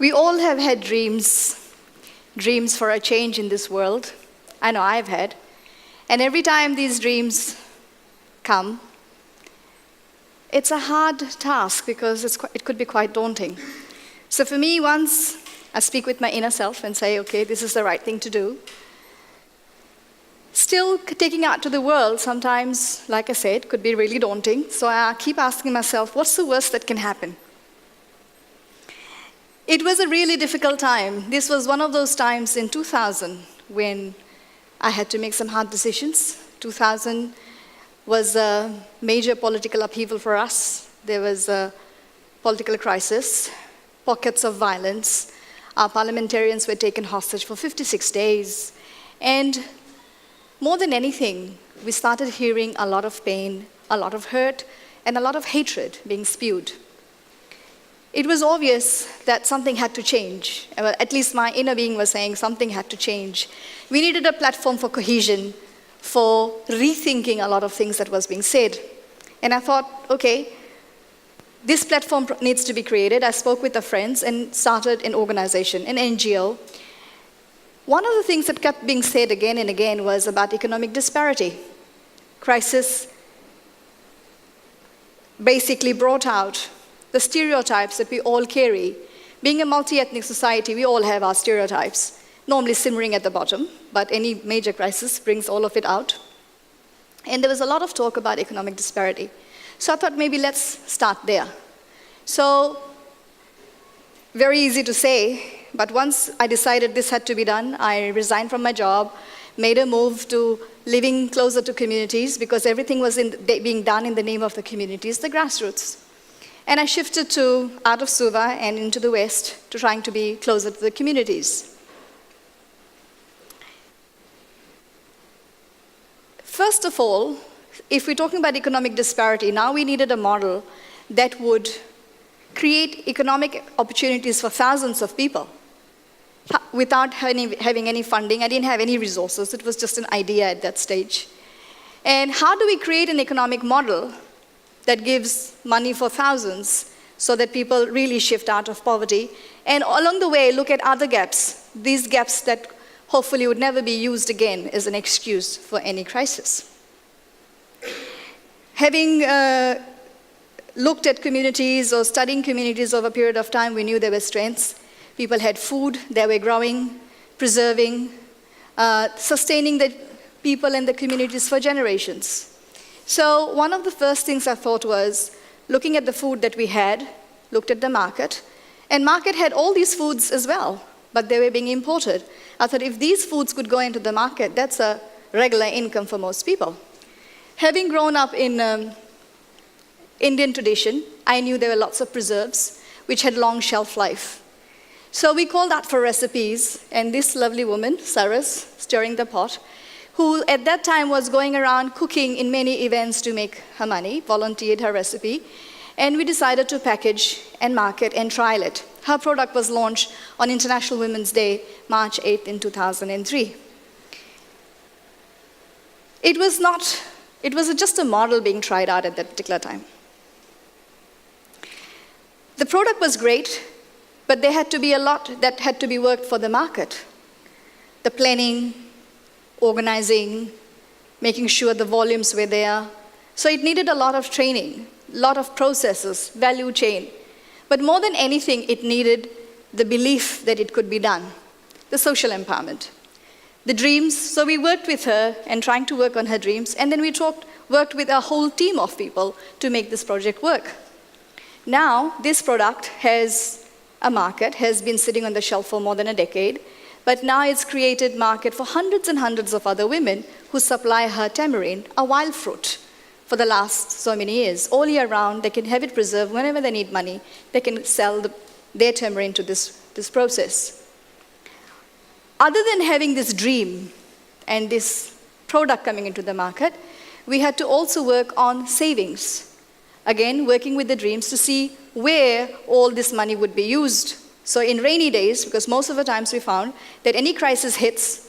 We all have had dreams for a change in this world. I know I've had. And every time these dreams come, it's a hard task because it could be quite daunting. So for me, once I speak with my inner self and say, okay, this is the right thing to do. Still, taking out to the world sometimes, like I said, could be really daunting. So I keep asking myself, what's the worst that can happen? It was a really difficult time. This was one of those times in 2000 when I had to make some hard decisions. 2000 was a major political upheaval for us. There was a political crisis, pockets of violence. Our parliamentarians were taken hostage for 56 days. And more than anything, we started hearing a lot of pain, a lot of hurt, and a lot of hatred being spewed. It was obvious that something had to change. Well, at least my inner being was saying something had to change. We needed a platform for cohesion, for rethinking a lot of things that was being said. And I thought, okay, this platform needs to be created. I spoke with the friends and started an organization, an NGO. One of the things that kept being said again and again was about economic disparity. Crisis basically brought out the stereotypes that we all carry. Being a multi-ethnic society, we all have our stereotypes, normally simmering at the bottom, but any major crisis brings all of it out. And there was a lot of talk about economic disparity. So I thought maybe let's start there. So, very easy to say, but once I decided this had to be done, I resigned from my job, made a move to living closer to communities because everything was being done in the name of the communities, the grassroots. And I shifted out of Suva and into the West to trying to be closer to the communities. First of all, if we're talking about economic disparity, now we needed a model that would create economic opportunities for thousands of people without having any funding. I didn't have any resources. It was just an idea at that stage. And how do we create an economic model that gives money for thousands so that people really shift out of poverty? And along the way, look at other gaps, these gaps that hopefully would never be used again as an excuse for any crisis. Having looked at communities or studying communities over a period of time, we knew there were strengths. People had food, they were growing, preserving, sustaining the people and the communities for generations. So one of the first things I thought was looking at the food that we had, looked at the market, and market had all these foods as well, but they were being imported. I thought if these foods could go into the market, that's a regular income for most people. Having grown up in Indian tradition, I knew there were lots of preserves which had long shelf life. So we called out for recipes, and this lovely woman, Saras, stirring the pot, who at that time was going around cooking in many events to make her money, volunteered her recipe, and we decided to package and market and trial it. Her product was launched on International Women's Day, March 8th in 2003. It was just a model being tried out at that particular time. The product was great, but there had to be a lot that had to be worked for the market. The planning, organizing, making sure the volumes were there. So it needed a lot of training, a lot of processes, value chain. But more than anything, it needed the belief that it could be done, the social empowerment, the dreams. So we worked with her and trying to work on her dreams, and then we worked with a whole team of people to make this project work. Now, this product has a market, has been sitting on the shelf for more than a decade, but now it's created market for hundreds and hundreds of other women who supply her tamarind, a wild fruit, for the last so many years. All year round, they can have it preserved. Whenever they need money, they can sell their tamarind to this process. Other than having this dream and this product coming into the market, we had to also work on savings. Again, working with the dreams to see where all this money would be used. So in rainy days, because most of the times we found that any crisis hits,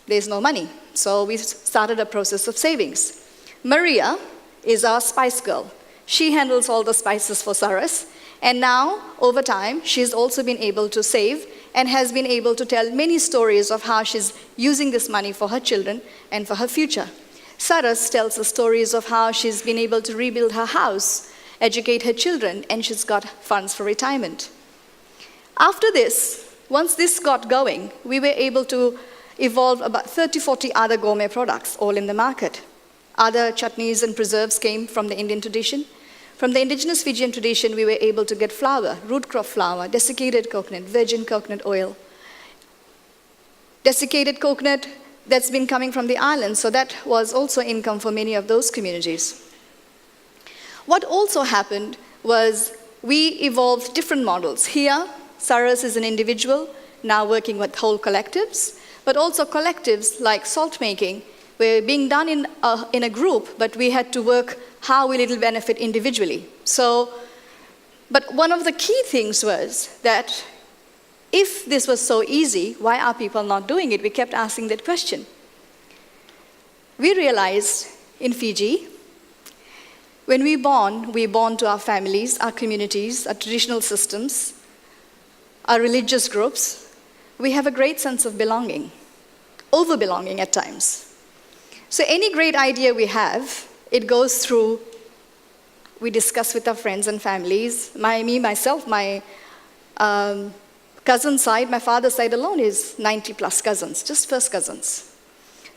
there's no money. So we started a process of savings. Maria is our spice girl. She handles all the spices for Saras, And now, over time, she's also been able to save and has been able to tell many stories of how she's using this money for her children and for her future. Saras tells the stories of how she's been able to rebuild her house, educate her children, and she's got funds for retirement. After this, once this got going, we were able to evolve about 30, 40 other gourmet products, all in the market. Other chutneys and preserves came from the Indian tradition. From the indigenous Fijian tradition, we were able to get flour, root crop flour, desiccated coconut, virgin coconut oil. Desiccated coconut that's been coming from the islands, so that was also income for many of those communities. What also happened was we evolved different models. Here, Saras is an individual, now working with whole collectives, but also collectives like salt making, were being done in a group, but we had to work how will it benefit individually. But one of the key things was that if this was so easy, why are people not doing it? We kept asking that question. We realized in Fiji, when we're born to our families, our communities, our traditional systems, our religious groups. We have a great sense of belonging, over-belonging at times. So any great idea we have, it goes through, we discuss with our friends and families. Myself, my cousin side, my father's side alone is 90 plus cousins, just first cousins.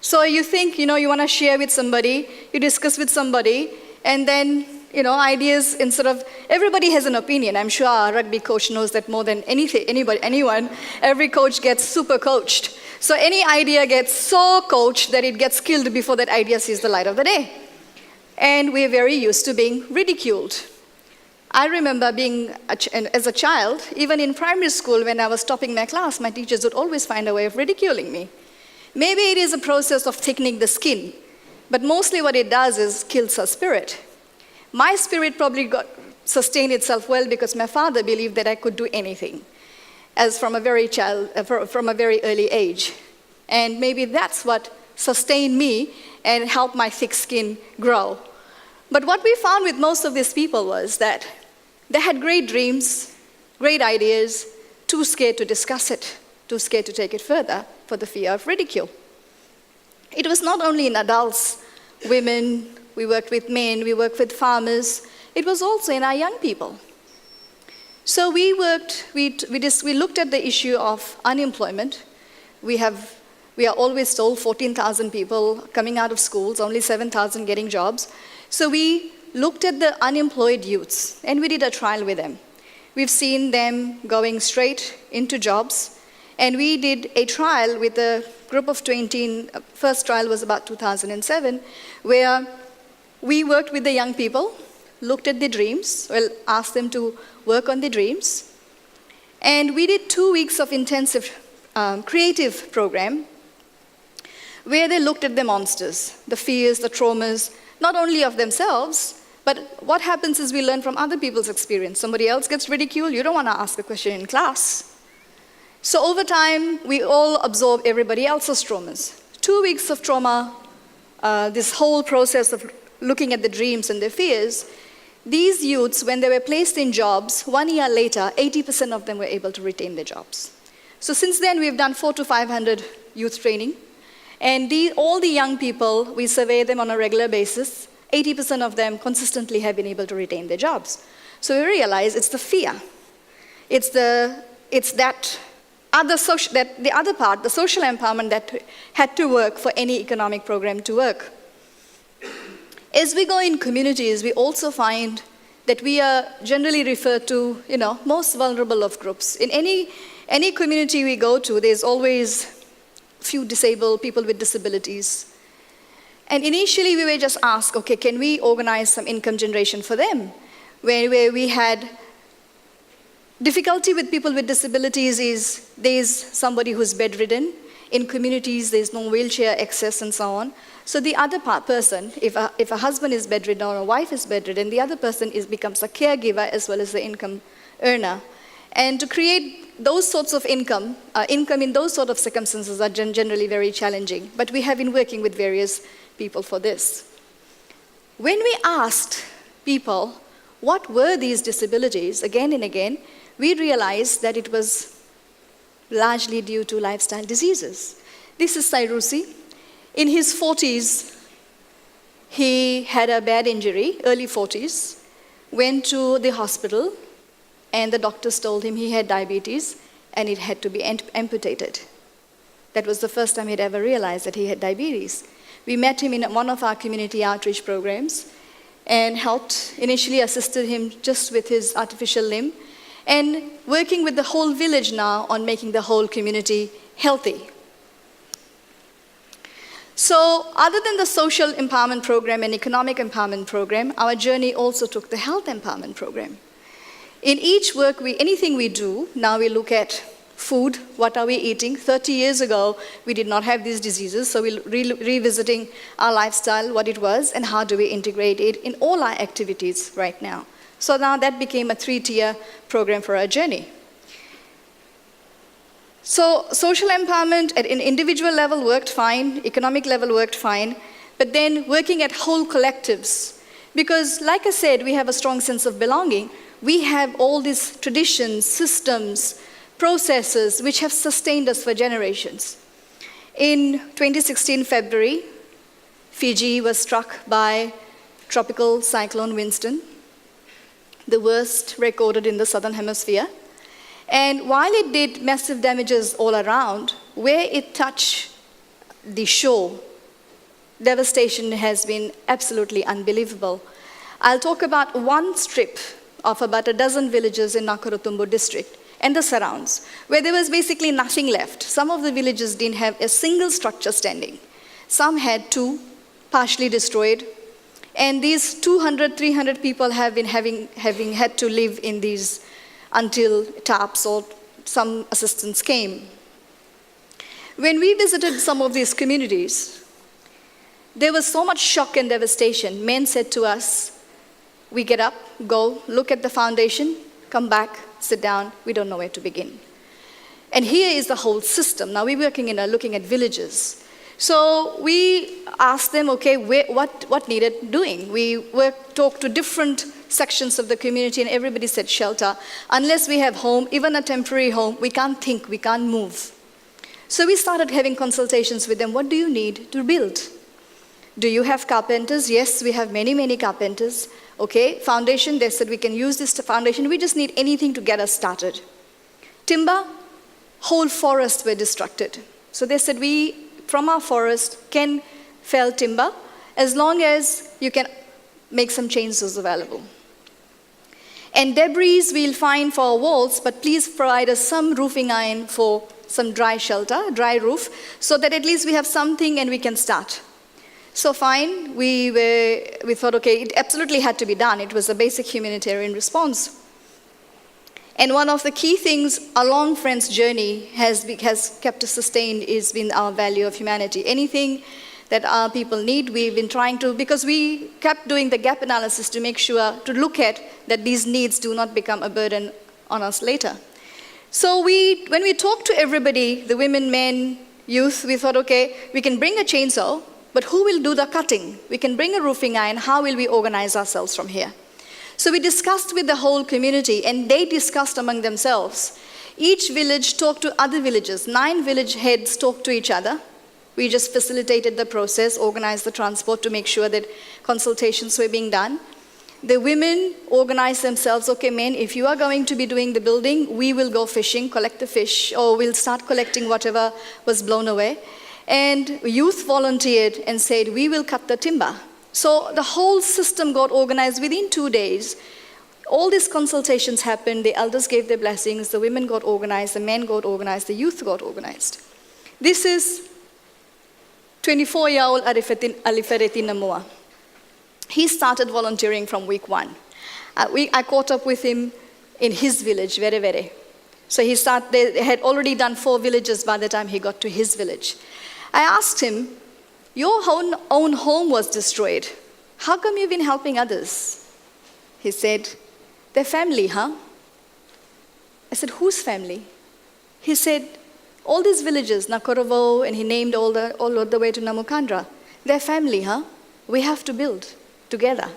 So you think, you want to share with somebody, you discuss with somebody, and then, ideas instead of, everybody has an opinion. I'm sure our rugby coach knows that more than anyone, every coach gets super coached. So any idea gets so coached that it gets killed before that idea sees the light of the day. And we're very used to being ridiculed. I remember being, as a child, even in primary school when I was topping my class, my teachers would always find a way of ridiculing me. Maybe it is a process of thickening the skin, but mostly what it does is kills our spirit. My spirit probably sustained itself well because my father believed that I could do anything, as from a very early age. And maybe that's what sustained me and helped my thick skin grow. But what we found with most of these people was that they had great dreams, great ideas, too scared to discuss it, too scared to take it further for the fear of ridicule. It was not only in adults, women, we worked with men, we worked with farmers, it was also in our young people. So we looked at the issue of unemployment. We are always told 14,000 people coming out of schools, only 7,000 getting jobs. So we looked at the unemployed youths, and we did a trial with them. We've seen them going straight into jobs, and we did a trial with a group of 20, first trial was about 2007, where we worked with the young people, looked at their dreams, asked them to work on their dreams, and we did 2 weeks of intensive creative program where they looked at the monsters, the fears, the traumas, not only of themselves, but what happens is we learn from other people's experience. Somebody else gets ridiculed, you don't want to ask a question in class. So over time, we all absorb everybody else's traumas. 2 weeks of trauma, this whole process of looking at the dreams and the fears, these youths, when they were placed in jobs, 1 year later, 80% of them were able to retain their jobs. So since then, we've done 400 to 500 youth training. And all the young people, we survey them on a regular basis. 80% of them consistently have been able to retain their jobs. So we realize it's the fear. It's that the other part, the social empowerment that had to work for any economic program to work. As we go in communities, we also find that we are generally referred to, most vulnerable of groups. In any community we go to, there's always few disabled people with disabilities. And initially we were just asked, okay, can we organize some income generation for them? Where we had difficulty with people with disabilities is there's somebody who's bedridden. In communities, there's no wheelchair access and so on. So the other person, if a husband is bedridden or a wife is bedridden, the other person becomes a caregiver as well as the income earner. And to create those sorts of income in those sort of circumstances are generally very challenging. But we have been working with various people for this. When we asked people, what were these disabilities, again and again, we realized that it was largely due to lifestyle diseases. This is Sairusi. In his 40s, he had a bad injury, early 40s, went to the hospital, and the doctors told him he had diabetes and it had to be amputated. That was the first time he'd ever realized that he had diabetes. We met him in one of our community outreach programs and helped, initially assisted him just with his artificial limb, and working with the whole village now on making the whole community healthy. So other than the social empowerment program and economic empowerment program, our journey also took the health empowerment program. In each work, anything we do, now we look at food, what are we eating? 30 years ago, we did not have these diseases, so we're revisiting our lifestyle, what it was, and how do we integrate it in all our activities right now. So now that became a 3-tier program for our journey. So social empowerment at an individual level worked fine, economic level worked fine, but then working at whole collectives. Because like I said, we have a strong sense of belonging. We have all these traditions, systems, processes which have sustained us for generations. In 2016 February, Fiji was struck by tropical cyclone Winston, the worst recorded in the southern hemisphere. And while it did massive damages all around, where it touched the shore, devastation has been absolutely unbelievable. I'll talk about one strip of about a dozen villages in Nakorotumbo district and the surrounds, where there was basically nothing left. Some of the villages didn't have a single structure standing. Some had 2, partially destroyed. And these 200, 300 people have been having had to live in these until TAPS or some assistance came. When we visited some of these communities, there was so much shock and devastation. Men said to us, we get up, go, look at the foundation, come back, sit down, we don't know where to begin. And here is the whole system. Now we're looking at villages. So we asked them, okay, what needed doing? We talked to different sections of the community and everybody said shelter. Unless we have home, even a temporary home, we can't think, we can't move. So we started having consultations with them. What do you need to build? Do you have carpenters? Yes, we have many, many carpenters. Okay, foundation, they said we can use this foundation. We just need anything to get us started. Timber, whole forests were destructed. So they said we, from our forest, can fell timber as long as you can make some chainsaws available. And debris we'll find for our walls, but please provide us some roofing iron for some dry shelter, dry roof, so that at least we have something and we can start. So fine, we thought, okay, it absolutely had to be done. It was a basic humanitarian response. And one of the key things along Friends' journey has kept us sustained is been our value of humanity. Anything that our people need, we've been trying to, because we kept doing the gap analysis to make sure, to look at that these needs do not become a burden on us later. So when we talked to everybody, the women, men, youth, we thought, okay, we can bring a chainsaw, but who will do the cutting? We can bring a roofing iron, how will we organize ourselves from here? So we discussed with the whole community, and they discussed among themselves. Each village talked to other villages. 9 village heads talked to each other. We just facilitated the process, organized the transport to make sure that consultations were being done. The women organized themselves, okay, men, if you are going to be doing the building, we will go fishing, collect the fish, or we'll start collecting whatever was blown away. And youth volunteered and said, we will cut the timber. So the whole system got organized within 2 days. All these consultations happened, the elders gave their blessings, the women got organized, the men got organized, the youth got organized. This is 24-year-old Alifereti Namua. He started volunteering from week 1. I caught up with him in his village, Vere. So they had already done 4 villages by the time he got to his village. I asked him, your own home was destroyed. How come you've been helping others? He said, their family, huh? I said, whose family? He said, all these villages, Nakorovo, and he named all the way to Namukandra. Their family, huh? We have to build together.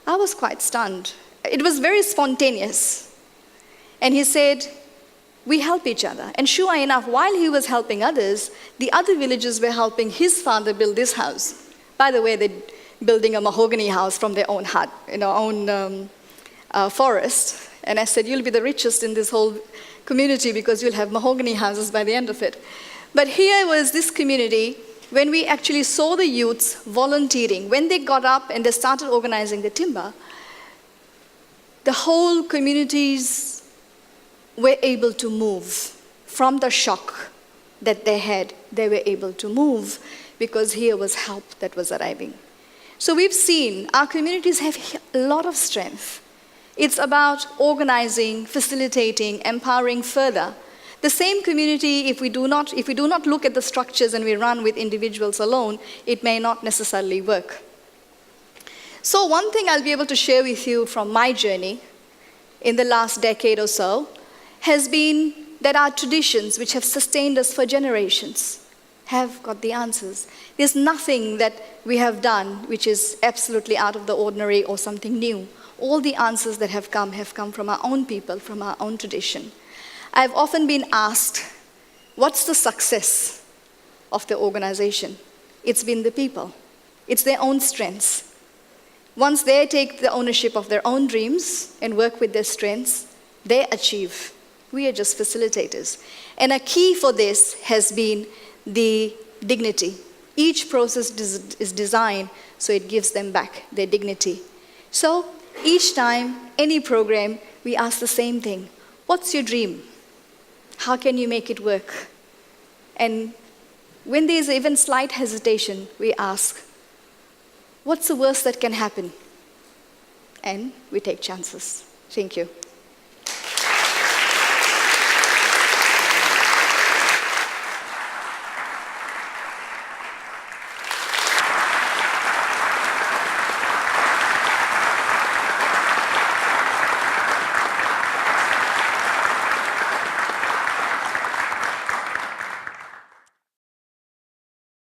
I was quite stunned. It was very spontaneous. And he said, we help each other. And sure enough, while he was helping others, the other villagers were helping his father build this house. By the way, they're building a mahogany house from their own hut, own forest. And I said, you'll be the richest in this whole community because you'll have mahogany houses by the end of it. But here was this community, when we actually saw the youths volunteering, when they got up and they started organizing the timber, the whole communities were able to move. From the shock that they had, they were able to move because here was help that was arriving. So we've seen our communities have a lot of strength. It's about organizing, facilitating, empowering further. The same community, if we do not look at the structures and we run with individuals alone, it may not necessarily work. So one thing I'll be able to share with you from my journey in the last decade or so has been that our traditions, which have sustained us for generations, have got the answers. There's nothing that we have done which is absolutely out of the ordinary or something new. All the answers that have come from our own people, from our own tradition. I've often been asked, what's the success of the organization? It's been the people. It's their own strengths. Once they take the ownership of their own dreams and work with their strengths, they achieve. We are just facilitators. And a key for this has been the dignity. Each process is designed so it gives them back their dignity. So each time, any program, we ask the same thing. What's your dream? How can you make it work? And when there's even slight hesitation, we ask, what's the worst that can happen? And we take chances. Thank you.